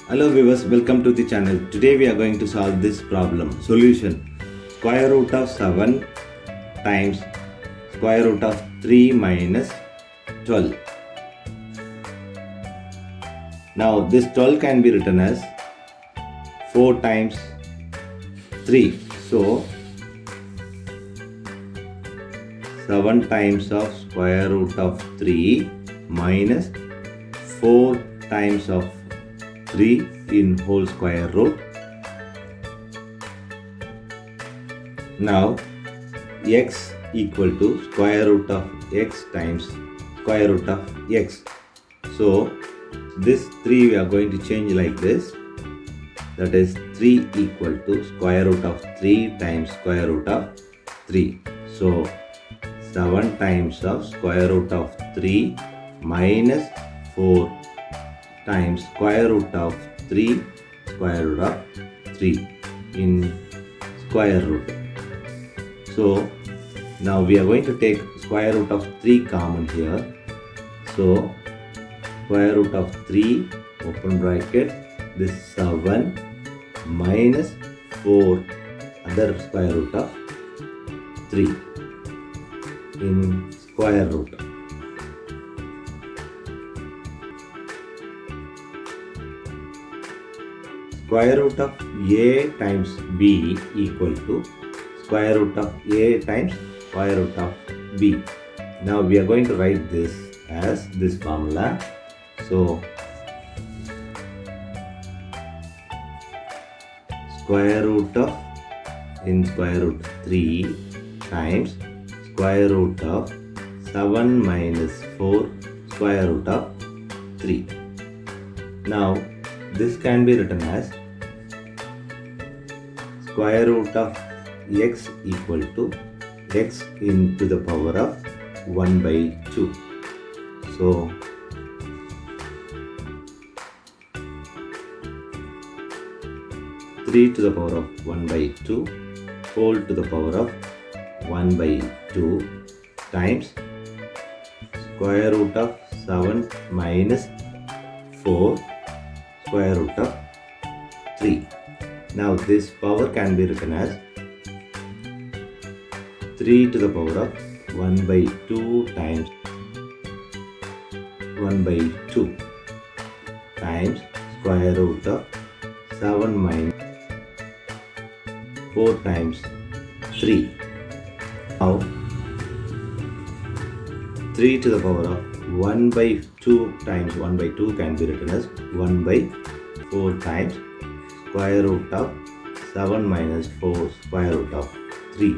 Hello viewers, welcome to the channel. Today we are going to solve this problem. Solution: square root of 7 times square root of 3 minus 12. Now this 12 can be written as 4 times 3. So 7 times of square root of 3 minus 4 times of 3 in whole square root. Now x equal to square root of x times square root of x. So this 3 we are going to change like this. That is 3 equal to square root of 3 times square root of 3. So 7 times of square root of 3 minus 4 times square root of 3 square root of 3 in square root. So now we are going to take square root of 3 common here. So square root of 3 open bracket, this 7 minus 4 other square root of 3 in square root. Square root of a times b equal to square root of a times square root of b. Now we are going to write this as this formula. So square root of in square root 3 times square root of 7 minus 4 square root of 3. Now this can be written as square root of x equal to x into the power of 1 by 2. So 3 to the power of 1 by 2 whole to the power of 1 by 2 times square root of 7 minus 4 square root of 3. Now this power can be written as 3 to the power of 1 by 2 times 1 by 2 times square root of 7 minus 4 times 3. Now 3 to the power of 1 by 2 times 1 by 2 can be written as 1 by 4 times square root of 7 minus 4 square root of 3.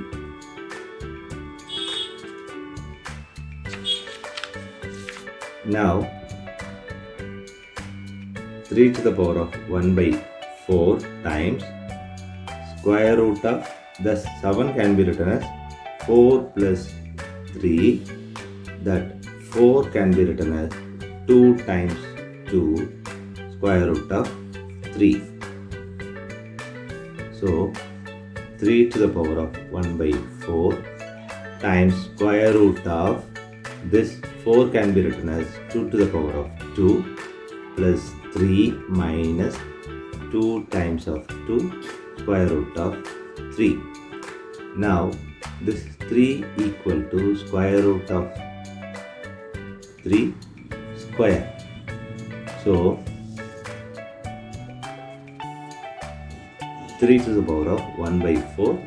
Now 3 to the power of 1 by 4 times square root of the 7 can be written as 4 plus 3, that 4 can be written as 2 times 2 square root of 3. So 3 to the power of 1 by 4 times square root of this 4 can be written as 2 to the power of 2 plus 3 minus 2 times of 2 square root of 3. Now this 3 equal to square root of 3 square. So 3 to the power of 1 by 4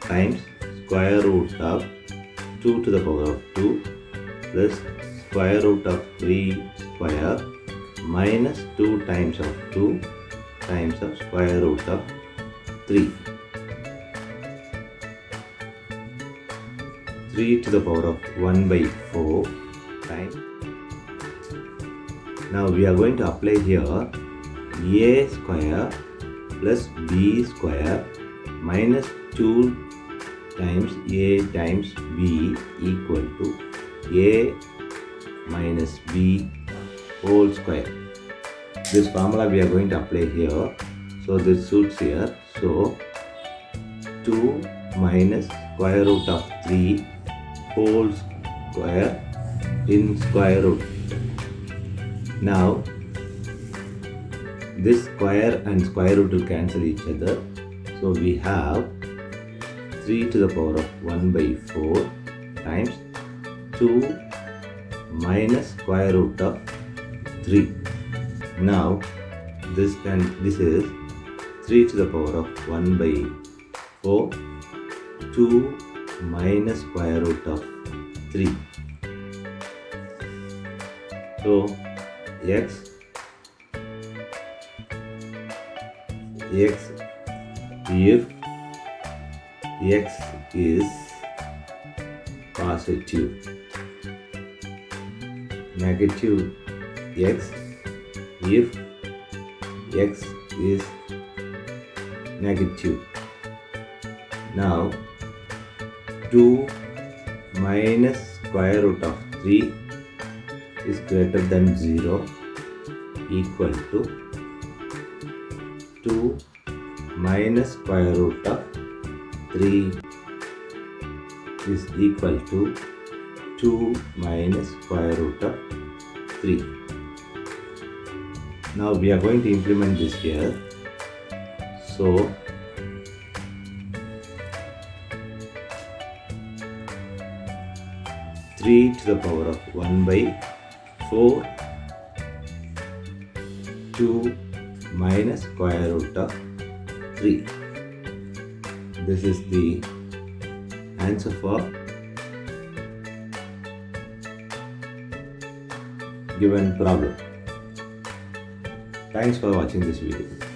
times square root of 2 to the power of 2 plus square root of 3 square minus 2 times of 2 times of square root of 3. 3 to the power of 1 by 4 times. Now we are going to apply here a square plus b square minus 2 times a times b equal to a minus b whole square. This formula we are going to apply here. So this suits here. So 2 minus square root of 3 whole square in square root. Now this square and square root will cancel each other. So we have 3 to the power of 1 by 4 times 2 minus square root of 3. Now this is 3 to the power of 1 by 4, 2 minus square root of 3. So if x is positive, negative x if x is negative. Now 2 minus square root of 3 is greater than 0 equal to 2 minus square root of 3 is equal to 2 minus square root of 3. Now we are going to implement this here. So 3 to the power of 1 by 4, 2 minus square root of 3. This is the answer for given problem. Thanks for watching this video.